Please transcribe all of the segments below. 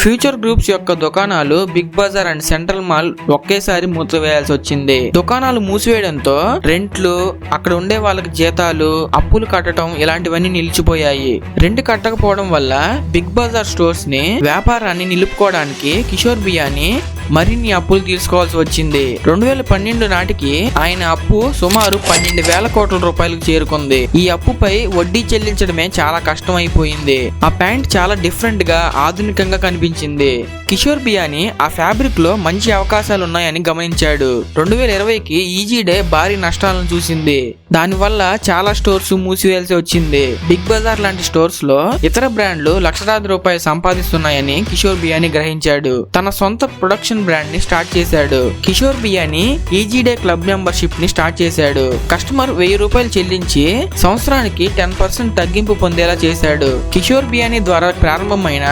Future groups యొక్క దుకాణాలు big bazaar and central mall ఒకేసారి మూసివేయాల్సి వచ్చింది. దుకాణాలు మూసివేయడంతో రెంట్లు, అక్కడ ఉండే వాళ్ళకి జీతాలు, అప్పులు కట్టడం ఇలాంటివన్నీ నిలిచిపోయాయి. రెంట్ కట్టకపోవడం వల్ల బిగ్ బజార్ స్టోర్స్ ని వ్యాపారాన్ని నిలుపుకోవడానికి కిషోర్ బియానీ మరిన్ని అప్పులు తీసుకోవాల్సి వచ్చింది. 2012 నాటికి ఆయన అప్పు సుమారు 12,000 కోట్ల రూపాయలకు చేరుకుంది. ఈ అప్పుపై వడ్డీ చెల్లించడమే చాలా కష్టం అయిపోయింది. ఆ ప్యాంట్ చాలా డిఫరెంట్ గా ఆధునికంగా కనిపించింది. కిషోర్ బియానీ ఆ ఫ్యాబ్రిక్ లో మంచి అవకాశాలు ఉన్నాయని గమనించాడు. 2020కి ఈజీ డే భారీ నష్టాలను చూసింది. దానివల్ల చాలా స్టోర్స్ మూసివేయాల్సి వచ్చింది. బిగ్ బజార్ లాంటి స్టోర్స్ లో ఇతర బ్రాండ్లు లక్షలాది రూపాయలు సంపాదిస్తున్నాయని కిషోర్ బియానీ గ్రహించాడు. తన సొంత ప్రొడక్షన్ బ్రాండ్ ని స్టార్ట్ చేశాడు. కిషోర్ బియానీ ఈజీ డే క్లబ్ మెంబర్షిప్ ని స్టార్ట్ చేశాడు. కస్టమర్ 1000 రూపాయలు చెల్లించి సంవత్సరానికి 10% తగ్గింపు పొందేలా చేశాడు. కిషోర్ బియానీ ద్వారా ప్రారంభమైన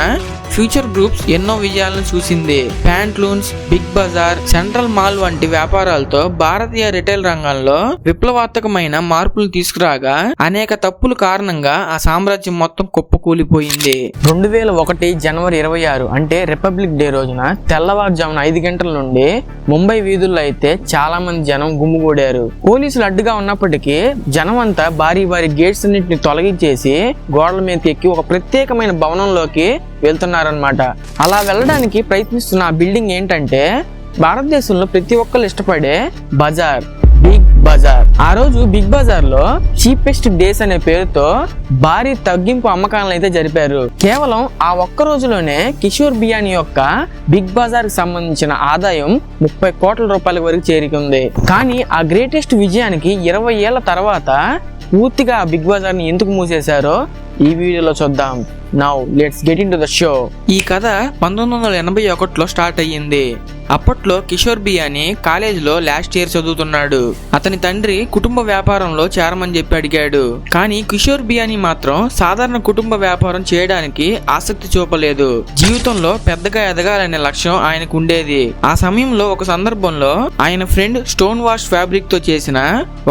ఫ్యూచర్ గ్రూప్స్ ఎన్నో విజయాలను చూసింది. Pantaloons, big Bazar, central mall వంటి వ్యాపారాలతో భారతీయ రిటైల్ రంగంలో విప్లవాత్మకమైన మార్పులు తీసుకురాగా అనేక తప్పుల కారణంగా ఆ సామ్రాజ్యం మొత్తం కుప్పకూలిపోయింది. 2001 జనవరి 26 అంటే రిపబ్లిక్ డే రోజున తెల్లవారుజామున 5 గంటల నుండి ముంబై వీధుల్లో అయితే చాలా మంది జనం గుమ్ముగూడారు. పోలీసులు అడ్డుగా ఉన్నప్పటికీ జనం అంతా భారీ గేట్స్ అన్నింటిని తొలగించేసి గోడల మీదకి ఎక్కి ఒక ప్రత్యేకమైన భవనంలోకి వెళ్తున్నారన్నమాట. అలా వెళ్ళడానికి ప్రయత్నిస్తున్న ఆ బిల్డింగ్ ఏంటంటే భారతదేశంలో ప్రతి ఒక్కరు ఇష్టపడే బజార్, బిగ్ బజార్. ఆ రోజు బిగ్ బజార్ లో చీపెస్ట్ డేస్ అనే పేరుతో భారీ తగ్గింపు అమ్మకాలను అయితే జరిపారు. కేవలం ఆ ఒక్క రోజులోనే కిషోర్ బియానీ యొక్క బిగ్ బజార్ కి సంబంధించిన ఆదాయం 30 కోట్ల రూపాయల వరకు చేరుకుంది. కానీ ఆ గ్రేటెస్ట్ విజయానికి 20 ఏళ్ల తర్వాత పూర్తిగా బిగ్ బజార్ ని ఎందుకు మూసేశారో ఈ వీడియోలో చూద్దాం. Now let's get in to the show. ఈ కథ 1981లో స్టార్ట్ అయ్యింది. అప్పట్లో కిషోర్ బియానీ కాలేజీలో లాస్ట్ ఇయర్ చదువుతున్నాడు. అతని తండ్రి కుటుంబ వ్యాపారంలో చేరమని చెప్పి అడిగాడు. కానీ కిషోర్ బియానీ మాత్రం సాధారణ కుటుంబ వ్యాపారం చేయడానికి ఆసక్తి చూపలేదు. జీవితంలో పెద్దగా ఎదగాలనే లక్ష్యం ఆయనకు ఉండేది. ఆ సమయంలో ఒక సందర్భంలో ఆయన ఫ్రెండ్ స్టోన్ వాష్ ఫ్యాబ్రిక్ తో చేసిన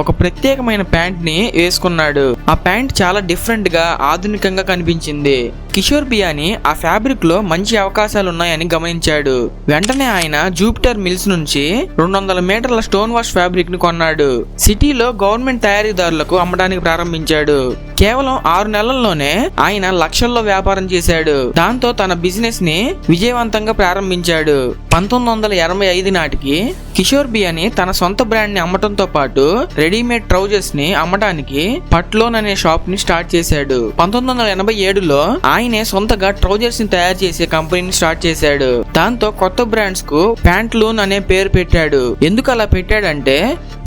ఒక ప్రత్యేకమైన ప్యాంట్ ని వేసుకున్నాడు. ఆ ప్యాంట్ చాలా డిఫరెంట్ గా ఆధునికంగా కనిపించింది. కిషోర్ బియానీ ఆ ఫ్యాబ్రిక్ లో మంచి అవకాశాలు ఉన్నాయని గమనించాడు. వెంటనే ఆయన జూపిటర్ మిల్స్ నుంచి 200 మీటర్ల స్టోన్ వాష్ ఫ్యాబ్రిక్ ని కొన్నాడు. సిటీలో గవర్నమెంట్ తయారీదారులకు అమ్మడానికి ప్రారంభించాడు. కేవలం 6 నెలల్లోనే ఆయన లక్షల్లో వ్యాపారం చేశాడు. దాంతో తన బిజినెస్ ని విజయవంతంగా ప్రారంభించాడు. 1985 నాటికి కిషోర్ బియానీ తన సొంత బ్రాండ్ ని అమ్మటంతో పాటు రెడీమేడ్ ట్రౌజర్స్ ని అమ్మడానికి పట్లోన్ అనే షాప్ ని స్టార్ట్ చేశాడు. 1987లో ఆయనే సొంతగా ట్రౌజర్స్ ని తయారు చేసే కంపెనీని స్టార్ట్ చేశాడు. దాంతో కొత్త బ్రాండ్స్ కు ప్యాంట్లూన్ అనే పేరు పెట్టాడు. ఎందుకు అలా పెట్టాడంటే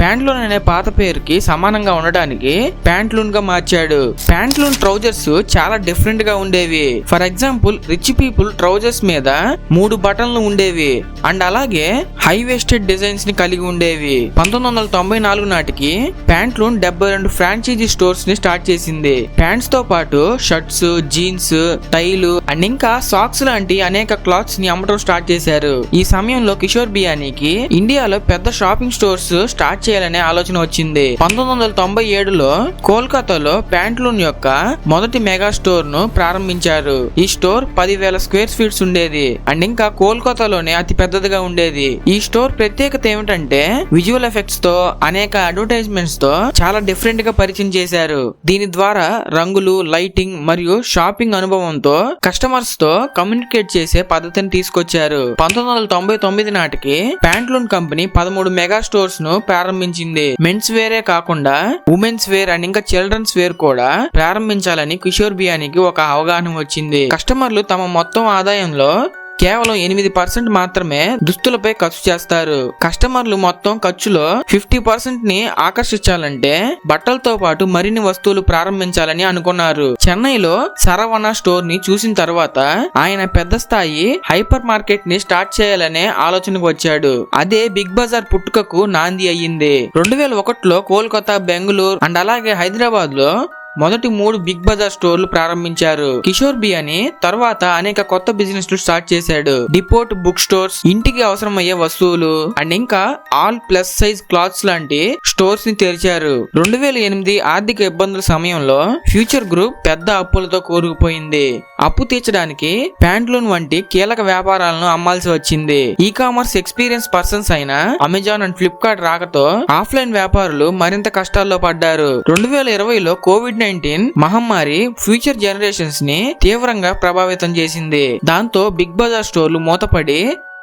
ప్యాంట్లూన్ అనే పాత పేరుకి సమానంగా ఉండడానికి ప్యాంట్లూన్ గా మార్చాడు. ప్యాంట్లూన్ ట్రౌజర్స్ చాలా డిఫరెంట్ గా ఉండేవి. For example rich people trousers మీద 3 బటన్లు ఉండేవి అండ్ అలాగే హై వేస్టెడ్ డిజైన్స్ ని కలిగి ఉండేవి. 1994 నాటికి ప్యాంట్లూన్ 72 ఫ్రాంచైజీ స్టోర్స్ ని స్టార్ట్ చేసింది. ప్యాంట్స్ తో పాటు షర్ట్స్, జీన్స్, టైలు అండ్ ఇంకా సాక్స్ లాంటి అనేక క్లాత్స్ ని అమ్మటం స్టార్ట్ చేశారు. ఈ సమయంలో కిషోర్ బియానీకి ఇండియాలో పెద్ద షాపింగ్ స్టోర్స్ స్టార్ట్ చేయాలనే ఆలోచన వచ్చింది. 1997లో కోల్కతాలో ప్యాంట్లూన్ యొక్క మొదటి మెగా స్టోర్ ను ప్రారంభించారు. ఈ స్టోర్ 10,000 స్క్వేర్ ఫీట్స్ ఉండేది అండ్ ఇంకా కోల్కతాలోనే అతి పెద్దదిగా ఉండేది. ఈ స్టోర్ ప్రత్యేకత ఏమిటంటే విజువల్ ఎఫెక్ట్స్ తో అనేక అడ్వర్టైజ్మెంట్స్ తో చాలా డిఫరెంట్ గా పరిచయం చేశారు. దీని ద్వారా రంగులు, లైటింగ్ మరియు షాపింగ్ అనుభవంతో కస్టమర్స్ తో కమ్యూనికేట్ చేసే పద్ధతిని తీసుకొచ్చారు. 1999 నాటికి ప్యాంట్లూన్ కంపెనీ 13 మెగా స్టోర్స్ ను ప్రారంభించింది. మెన్స్ వేరే కాకుండా ఉమెన్స్ వేర్ అండ్ ఇంకా చిల్డ్రన్స్ వేర్ కూడా ప్రారంభించాలని కిషోర్ బియానీకి ఒక అవగాహన వచ్చింది. కస్టమర్లు తమ మొత్తం ఆదాయంలో కేవలం 8% మాత్రమే దుస్తులపై ఖర్చు చేస్తారు. కస్టమర్లు మొత్తం ఖర్చులో 50% ని ఆకర్షించాలంటే బట్టలతో పాటు మరిన్ని వస్తువులు ప్రారంభించాలని అనుకున్నారు. చెన్నైలో సరవణ స్టోర్ ని చూసిన తర్వాత ఆయన పెద్ద స్థాయి హైపర్ మార్కెట్ ని స్టార్ట్ చేయాలనే ఆలోచనకు వచ్చాడు. అదే బిగ్ బజార్ పుట్టుకకు నాంది అయ్యింది. 2001లో కోల్కతా, బెంగళూరు అండ్ అలాగే హైదరాబాద్ లో మొదటి 3 బిగ్ బజార్ స్టోర్లు ప్రారంభించారు. కిషోర్ బియానీ తర్వాత అనేక కొత్త బిజినెస్ లు స్టార్ట్ చేశాడు. డిపోట్ బుక్ స్టోర్స్, ఇంటికి అవసరమయ్యే వస్తువులు అండ్ ఇంకా ఆల్ ప్లస్ సైజ్ క్లాత్స్ లాంటి స్టోర్స్ ని తెరిచారు. 2008 ఆర్థిక ఇబ్బందుల సమయంలో ఫ్యూచర్ గ్రూప్ పెద్ద అప్పులతో కూరుకుపోయింది. అప్పు తీర్చడానికి ప్యాంట్లూన్ వంటి కీలక వ్యాపారాలను అమ్మాల్సి వచ్చింది. ఈ కామర్స్ ఎక్స్పీరియన్స్ పర్సన్స్ అయిన అమెజాన్ అండ్ ఫ్లిప్కార్ట్ రాకతో ఆఫ్లైన్ వ్యాపారులు మరింత కష్టాల్లో పడ్డారు. 2020లో కోవిడ్-19 మహమ్మారి ఫ్యూచర్ జనరేషన్స్ ని తీవ్రంగా ప్రభావితం చేసింది. దాంతో బిగ్ బజార్ స్టోర్లు మూతపడి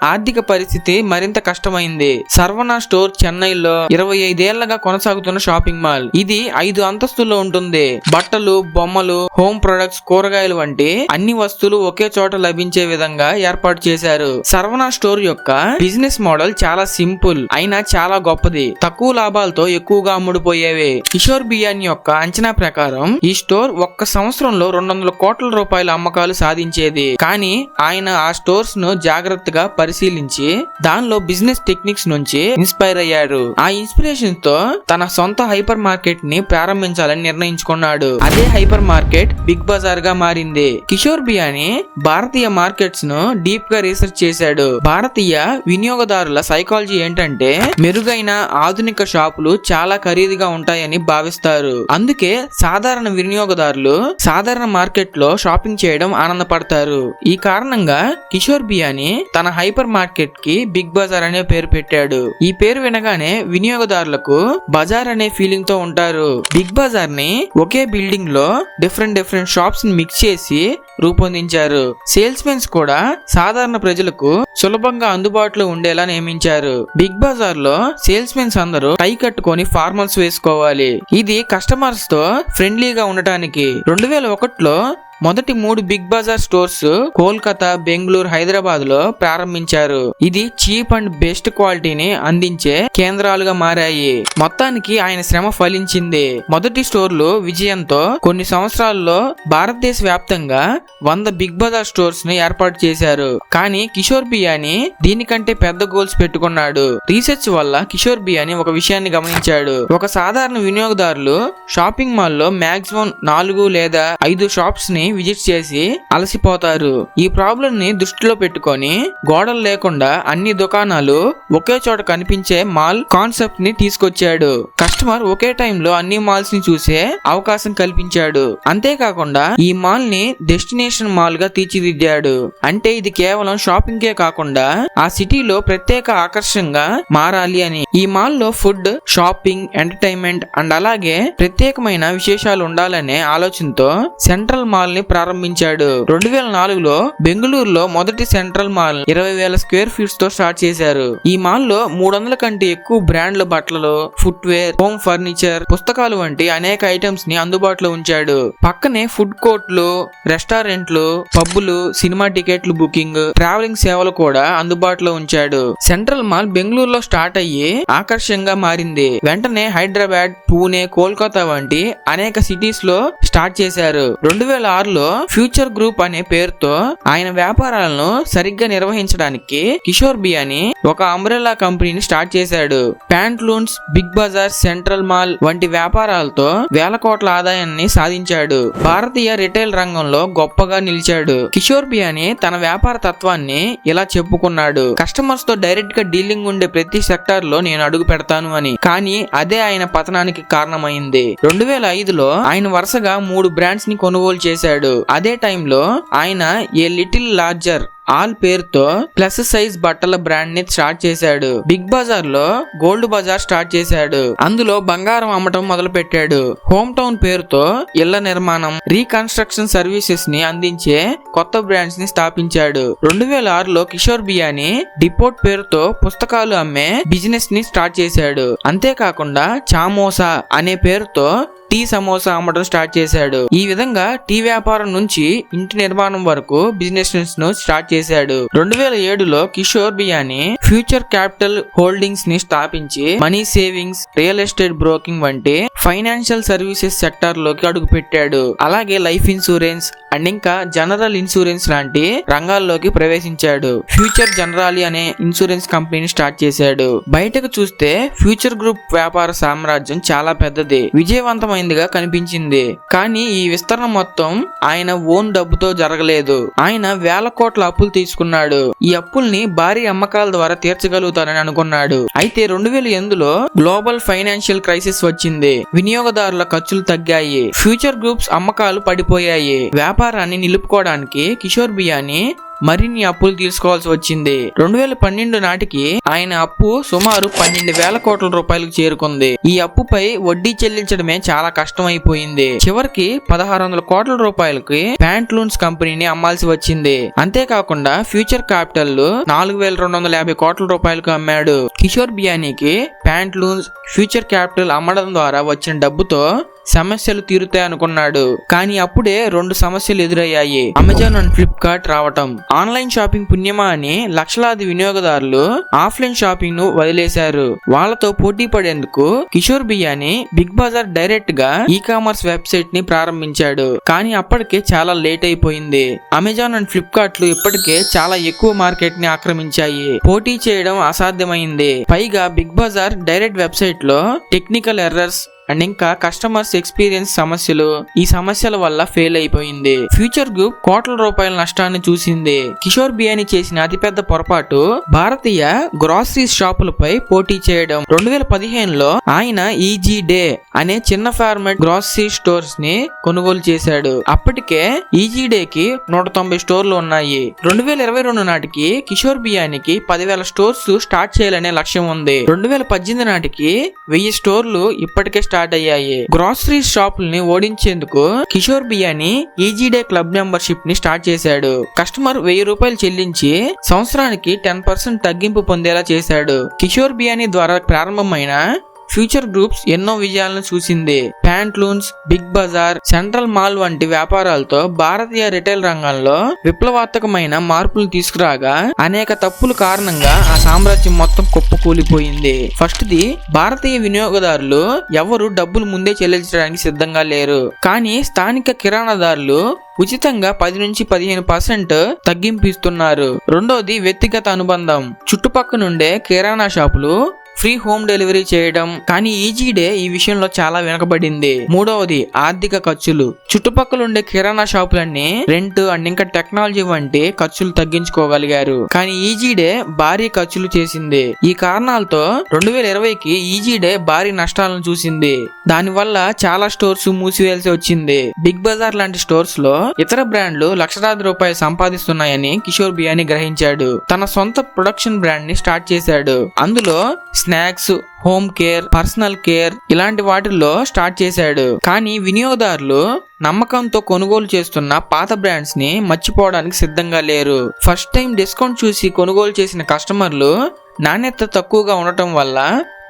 ఆర్థిక పరిస్థితి మరింత కష్టమైంది. సర్వనా స్టోర్ చెన్నైలో 25 ఏళ్లగా కొనసాగుతున్న షాపింగ్ మాల్. ఇది 5 అంతస్తుల్లో ఉంటుంది. బట్టలు, బొమ్మలు, హోమ్ ప్రొడక్ట్స్, కూరగాయలు వంటి అన్ని వస్తువులు ఒకే చోట లభించే విధంగా ఏర్పాటు చేశారు. సర్వనా స్టోర్ యొక్క బిజినెస్ మోడల్ చాలా సింపుల్ అయినా చాలా గొప్పది. తక్కువ లాభాలతో ఎక్కువగా అమ్ముడుపోయేవి. కిషోర్ బియానీ యొక్క అంచనా ప్రకారం ఈ స్టోర్ ఒక్క సంవత్సరంలో 200 కోట్ల రూపాయల అమ్మకాలు సాధించేది. కానీ ఆయన ఆ స్టోర్స్ ను జాగ్రత్తగా పరిశీలించి దానిలో బిజినెస్ టెక్నిక్స్ నుంచి ఇన్స్పైర్ అయ్యారు. ఆ ఇన్స్పిరేషన్ తో తన సొంత హైపర్ మార్కెట్ ని ప్రారంభించాలని నిర్ణయించుకున్నాడు. అదే హైపర్ మార్కెట్ బిగ్ బజార్ గా మారింది. కిషోర్ బియానీ భారతీయ మార్కెట్స్ ను డీప్ గా రీసెర్చ్ చేశాడు. భారతీయ వినియోగదారుల సైకాలజీ ఏంటంటే మెరుగైన ఆధునిక షాపులు చాలా ఖరీదుగా ఉంటాయని భావిస్తారు. అందుకే సాధారణ వినియోగదారులు సాధారణ మార్కెట్ లో షాపింగ్ చేయడం ఆనందపడతారు. ఈ కారణంగా కిషోర్ బియానీ తన హైపర్ మార్కెట్ కి బిగ్ బజార్ అనే పేరు పెట్టాడు. ఈ పేరు వినగానే వినియోగదారులకు బజార్ అనే ఫీలింగ్ తో ఉంటారు. బిగ్ బజార్ ని ఒకే బిల్డింగ్ లో డిఫరెంట్ షాప్స్ ని మిక్స్ చేసి రూపొందించారు. సేల్స్ మెన్స్ కూడా సాధారణ ప్రజలకు సులభంగా అందుబాటులో ఉండేలా నియమించారు. బిగ్ బజార్ లో సేల్స్ మెన్స్ అందరూ టై కట్టుకొని ఫార్మల్స్ వేసుకోవాలి. ఇది కస్టమర్స్ తో ఫ్రెండ్లీగా ఉండటానికి. 2001లో మొదటి 3 బిగ్ బజార్ స్టోర్స్ కోల్కతా, బెంగళూరు, హైదరాబాద్ లో ప్రారంభించారు. ఇది చీప్ అండ్ బెస్ట్ క్వాలిటీని అందించే కేంద్రాలుగా మారాయి. మొత్తానికి ఆయన శ్రమ ఫలించింది. మొదటి స్టోర్లు విజయంతో కొన్ని సంవత్సరాల్లో భారతదేశ వ్యాప్తంగా 100 బిగ్ బజార్ స్టోర్స్ ని ఏర్పాటు చేశారు. కానీ కిషోర్ బియానీ దీనికంటే పెద్ద గోల్స్ పెట్టుకున్నాడు. రీసెర్చ్ వల్ల కిషోర్ బియానీ ఒక విషయాన్ని గమనించాడు. ఒక సాధారణ వినియోగదారులు షాపింగ్ మాల్ లో మాక్సిమం 4 లేదా 5 షాప్స్ ని విజిట్ చేసి అలసిపోతారు. ఈ ప్రాబ్లం ని దృష్టిలో పెట్టుకొని గోడలు లేకుండా అన్ని దుకాణాలు ఒకే చోట కనిపించే మాల్ కాన్సెప్ట్ ని తీసుకొచ్చాడు. కస్టమర్ ఒకే టైంలో అన్ని మాల్స్ ని చూసే అవకాశం కల్పించాడు. అంతేకాకుండా ఈ మాల్ ని డెస్టినేషన్ మాల్ గా తీర్చిదిద్దాడు. అంటే ఇది కేవలం షాపింగ్ కే కాకుండా ఆ సిటీలో ప్రత్యేక ఆకర్షణగా మారాలి అని. ఈ మాల్ లో ఫుడ్, షాపింగ్, ఎంటర్టైన్మెంట్ అండ్ అలాగే ప్రత్యేకమైన విశేషాలు ఉండాలనే ఆలోచనతో సెంట్రల్ మాల్ ని ప్రారంభించాడు. 2004లో బెంగళూరులో మొదటి సెంట్రల్ మాల్ 20,000 స్క్వేర్ ఫీట్స్ తో స్టార్ట్ చేశారు. ఈ మాల్ లో 300 కంటే ఎక్కువ బ్రాండ్ల బట్టలు, ఫుట్వేర్, హోమ్ ఫర్నిచర్, పుస్తకాలు వంటి అనేక ఐటమ్స్ ని అందుబాటులో ఉంచాడు. పక్కనే ఫుడ్ కోర్ట్లు, రెస్టారెంట్లు, పబ్బులు, సినిమా టికెట్లు బుకింగ్, ట్రావెలింగ్ సేవలు కూడా అందుబాటులో ఉంచాడు. సెంట్రల్ మాల్ బెంగళూరులో స్టార్ట్ అయ్యి ఆకర్షణగా మారింది. వెంటనే హైదరాబాద్, పూణే, కోల్కతా వంటి అనేక సిటీస్ లో స్టార్ట్ చేశారు. 2006లో ఫ్యూచర్ గ్రూప్ అనే పేరుతో ఆయన వ్యాపారాలను సరిగ్గా నిర్వహించడానికి కిషోర్ బియానీ ఒక అంబ్రెల్లా కంపెనీని స్టార్ట్ చేశాడు. Pantaloons, big Bazar, central mall వంటి వ్యాపారాలతో వేల కోట్ల ఆదాయాన్ని సాధించాడు. భారతీయ రిటైల్ రంగంలో గొప్పగా నిలిచాడు. కిషోర్ బియానీ తన వ్యాపార తత్వాన్ని ఇలా చెప్పుకున్నాడు: కస్టమర్స్ తో డైరెక్ట్ గా డీలింగ్ ఉండే ప్రతి సెక్టార్ లో నేను అడుగు పెడతాను అని. కానీ అదే ఆయన పతనానికి కారణమైంది. 2005లో ఆయన వరుసగా 3 బ్రాండ్స్ ని కొనుగోలు చేశాడు. అదే టైంలో ఆయన ఏ లిటిల్ లార్జర్ ఆల్ పేరుతో ప్లస్ సైజ్ బట్టల బ్రాండ్ ని స్టార్ట్ చేశాడు. బిగ్ బజార్ లో గోల్డ్ బజార్ స్టార్ట్ చేశాడు. అందులో బంగారం అమ్మటం మొదలు పెట్టాడు. హోమ్ టౌన్ పేరుతో ఇళ్ల నిర్మాణం, రీకన్స్ట్రక్షన్ సర్వీసెస్ ని అందించే కొత్త బ్రాండ్స్ ని స్థాపించాడు. 2006లో కిషోర్ బియానీ డిపోట్ పేరుతో పుస్తకాలు అమ్మే బిజినెస్ ని స్టార్ట్ చేశాడు. అంతేకాకుండా చామోసా అనే పేరుతో టీ సమోసా అమ్మడం స్టార్ట్ చేశాడు. ఈ విధంగా టీ వ్యాపారం నుంచి ఇంటి నిర్మాణం వరకు బిజినెస్ ను స్టార్ట్ చేశాడు. 2007లో కిషోర్ బియానీ ఫ్యూచర్ క్యాపిటల్ హోల్డింగ్స్ ని స్థాపించి money savings, real estate broking వంటి ఫైనాన్షియల్ సర్వీసెస్ సెక్టార్ లోకి అడుగు పెట్టాడు. అలాగే లైఫ్ ఇన్సూరెన్స్ అండ్ ఇంకా జనరల్ ఇన్సూరెన్స్ లాంటి రంగాల్లోకి ప్రవేశించాడు. ఫ్యూచర్ జనరాలి అనే ఇన్సూరెన్స్ కంపెనీని స్టార్ట్ చేశాడు. బయటకు చూస్తే ఫ్యూచర్ గ్రూప్ వ్యాపార సామ్రాజ్యం చాలా పెద్దది, విజయవంతమైందిగా కనిపించింది. కానీ ఈ విస్తరణ మొత్తం ఆయన ఓన్ డబ్బుతో జరగలేదు. ఆయన వేల కోట్ల అప్పులు తీసుకున్నాడు. ఈ అప్పుల్ని భారీ అమ్మకాల ద్వారా తీర్చగలుగుతారని అనుకున్నాడు. అయితే 2008లో గ్లోబల్ ఫైనాన్షియల్ క్రైసిస్ వచ్చింది. వినియోగదారుల ఖర్చులు తగ్గాయి. ఫ్యూచర్ గ్రూప్స్ అమ్మకాలు పడిపోయాయి. వ్యాపారాన్ని నిలుపుకోవడానికి కిషోర్ బియానీ మరిన్ని అప్పులు తీసుకోవాల్సి వచ్చింది. 2012 నాటికి ఆయన అప్పు సుమారు 12,000 కోట్ల రూపాయలకు చేరుకుంది. ఈ అప్పుపై వడ్డీ చెల్లించడమే చాలా కష్టమైపోయింది. చివరికి 1,600 కోట్ల రూపాయలకి ప్యాంట్లూన్స్ కంపెనీని అమ్మాల్సి వచ్చింది. అంతేకాకుండా ఫ్యూచర్ క్యాపిటల్ 4,250 కోట్ల రూపాయలకు అమ్మాడు. కిషోర్ బియానీకి ప్యాంట్లూన్స్, ఫ్యూచర్ క్యాపిటల్ అమ్మడం ద్వారా వచ్చిన డబ్బుతో సమస్యలు తీరుతాయనుకున్నాడు. కానీ అప్పుడే 2 సమస్యలు ఎదురయ్యాయి. అమెజాన్ అండ్ ఫ్లిప్కార్ట్ రావటం. ఆన్లైన్ షాపింగ్ పుణ్యమా అని లక్షలాది వినియోగదారులు ఆఫ్లైన్ షాపింగ్ ను వదిలేశారు. వాళ్లతో పోటీ పడేందుకు కిషోర్ బియానీ బిగ్ బజార్ డైరెక్ట్ గా ఈ కామర్స్ వెబ్సైట్ ని ప్రారంభించాడు. కానీ అప్పటికే చాలా లేట్ అయిపోయింది. అమెజాన్ అండ్ ఫ్లిప్కార్ట్ లు ఇప్పటికే చాలా ఎక్కువ మార్కెట్ ని ఆక్రమించాయి. పోటీ చేయడం అసాధ్యమైంది. పైగా బిగ్ బజార్ డైరెక్ట్ వెబ్సైట్ లో టెక్నికల్ ఎర్రర్స్ అండ్ ఇంకా కస్టమర్స్ ఎక్స్పీరియన్స్ సమస్యలు, ఈ సమస్యల వల్ల ఫెయిల్ అయిపోయింది. ఫ్యూచర్ గ్రూప్ కోట్ల రూపాయల నష్టాన్ని చూసింది. కిషోర్ బియానీ చేసిన అతిపెద్ద పొరపాటు భారతీయ గ్రాసరీస్ షాపులపై పోటీ చేయడం. 2015లో ఆయన ఈజీ డే అనే చిన్న ఫార్మాట్ గ్రాసరీ స్టోర్స్ ని కొనుగోలు చేశాడు. అప్పటికే ఈజీ డే కి 190 స్టోర్లు ఉన్నాయి. 2022 నాటికి కిషోర్ బియానీకి 10,000 స్టోర్స్ స్టార్ట్ చేయాలనే లక్ష్యం ఉంది. 2018 నాటికి 1000 స్టోర్లు ఇప్పటికే స్టార్ట్ అయ్యాయి. గ్రాసరీ షాపుల్ని ఓడించేందుకు కిషోర్ బియానీ ఈజీ డే క్లబ్ మెంబర్షిప్ ని స్టార్ట్ చేశాడు. కస్టమర్ 1000 రూపాయలు చెల్లించి సంవత్సరానికి 10% తగ్గింపు పొందేలా చేశాడు. కిషోర్ బియానీ ద్వారా ప్రారంభమైన ఫ్యూచర్ గ్రూప్స్ ఎన్నో విజయాలను చూసింది. Pantaloons, big Bazar, central mall వంటి వ్యాపారాలతో భారతీయ రిటైల్ రంగంలో విప్లవాత్మకమైన మార్పులు తీసుకురాగా అనేక తప్పుల కారణంగా ఆ సామ్రాజ్యం మొత్తం కుప్పకూలిపోయింది. ఫస్ట్ ది, భారతీయ వినియోగదారులు ఎవరు డబ్బులు ముందే చెల్లించడానికి సిద్ధంగా లేరు. కానీ స్థానిక కిరాణాదారులు ఉచితంగా 10 నుంచి 15% తగ్గింపు ఇస్తున్నారు. రెండోది, వ్యక్తిగత అనుబంధం. చుట్టుపక్కల నుండే కిరాణా షాపులు ఫ్రీ హోమ్ డెలివరీ చేయడం. కానీ ఈజీ డే ఈ విషయంలో చాలా వెనకబడింది. మూడవది, ఆర్థిక ఖర్చులు. చుట్టుపక్కల ఉండే కిరాణా షాపులన్నీ రెంట్ అండ్ ఇంకా టెక్నాలజీ వంటి ఖర్చులు తగ్గించుకోగలిగారు. కానీ ఈజీ డే భారీ ఖర్చులు చేసింది. ఈ కారణాలతో 2020కి ఈజీ డే భారీ నష్టాలను చూసింది. దానివల్ల చాలా స్టోర్స్ మూసివేయాల్సి వచ్చింది. బిగ్ బజార్ లాంటి స్టోర్స్ లో ఇతర బ్రాండ్లు లక్షలాది రూపాయలు సంపాదిస్తున్నాయని కిషోర్ బియానీ గ్రహించాడు. తన సొంత ప్రొడక్షన్ బ్రాండ్ ని స్టార్ట్ చేశాడు. అందులో snacks, home care, personal care ఇలాంటి వాటిల్లో స్టార్ట్ చేశాడు. కానీ వినియోగదారులు నమ్మకంతో కొనుగోలు చేస్తున్న పాత బ్రాండ్స్ ని మర్చిపోవడానికి సిద్ధంగా లేరు. ఫస్ట్ టైం డిస్కౌంట్ చూసి కొనుగోలు చేసిన కస్టమర్లు నాణ్యత తక్కువగా ఉండటం వల్ల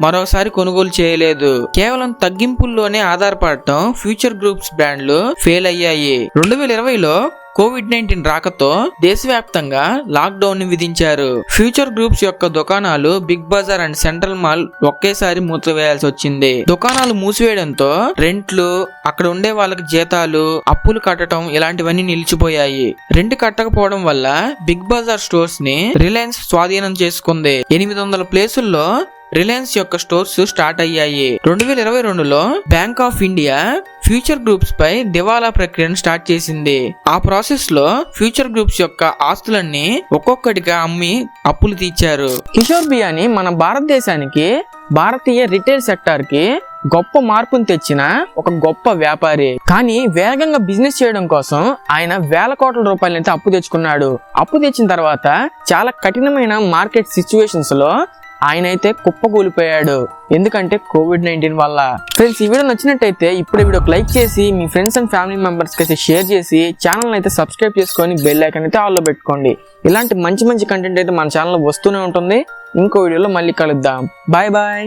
మరోసారి కొనుగోలు చేయలేదు. కేవలం తగ్గింపుల్లోనే ఆధారపడటం ఫ్యూచర్ గ్రూప్స్ బ్రాండ్లు ఫెయిల్ అయ్యాయి. 2020లో కోవిడ్-19 రాకతో దేశవ్యాప్తంగా లాక్డౌన్ ని విధించారు. ఫ్యూచర్ గ్రూప్స్ యొక్క దుకాణాలు big bazaar and central mall ఒకేసారి మూసివేయాల్సి వచ్చింది. దుకాణాలు మూసివేయడంతో రెంట్లు, అక్కడ ఉండే వాళ్ళకి జీతాలు, అప్పులు కట్టడం ఇలాంటివన్నీ నిలిచిపోయాయి. రెంట్ కట్టకపోవడం వల్ల బిగ్ బజార్ స్టోర్స్ ని రిలయన్స్ స్వాధీనం చేసుకుంది. 800 ప్లేసుల్లో రిలయన్స్ యొక్క స్టోర్స్ స్టార్ట్ అయ్యాయి. 2022లో బ్యాంక్ ఆఫ్ ఇండియా ఫ్యూచర్ గ్రూప్స్ పై దివాలా ప్రక్రియను స్టార్ట్ చేసింది. ఆ ప్రాసెస్ లో ఫ్యూచర్ గ్రూప్స్ యొక్క ఆస్తులన్నీ ఒక్కొక్కటిగా అమ్మి అప్పులు తీర్చారు. కిషోర్ బియానీ మన భారతదేశానికి, భారతీయ రిటైల్ సెక్టార్ కి గొప్ప మార్పును తెచ్చిన ఒక గొప్ప వ్యాపారి. కానీ వేగంగా బిజినెస్ చేయడం కోసం ఆయన వేల కోట్ల రూపాయలైతే అప్పు తెచ్చుకున్నాడు. అప్పు తెచ్చిన తర్వాత చాలా కఠినమైన మార్కెట్ సిచ్యువేషన్స్ లో ఆయన అయితే కుప్పకూలిపోయాడు. ఎందుకంటే కోవిడ్-19 వల్ల. ఫ్రెండ్స్, ఈ వీడియో నచ్చినట్టయితే ఇప్పుడు వీడియోకి లైక్ చేసి మీ ఫ్రెండ్స్ అండ్ ఫ్యామిలీ మెంబర్స్ కి అయితే షేర్ చేసి ఛానల్ అయితే సబ్స్క్రైబ్ చేసుకొని బెల్ ఐకాన్ అయితే ఆల్లో పెట్టుకోండి. ఇలాంటి మంచి కంటెంట్ అయితే మన ఛానల్ వస్తూనే ఉంటుంది. ఇంకో వీడియోలో మళ్ళీ కలుద్దాం. Bye bye.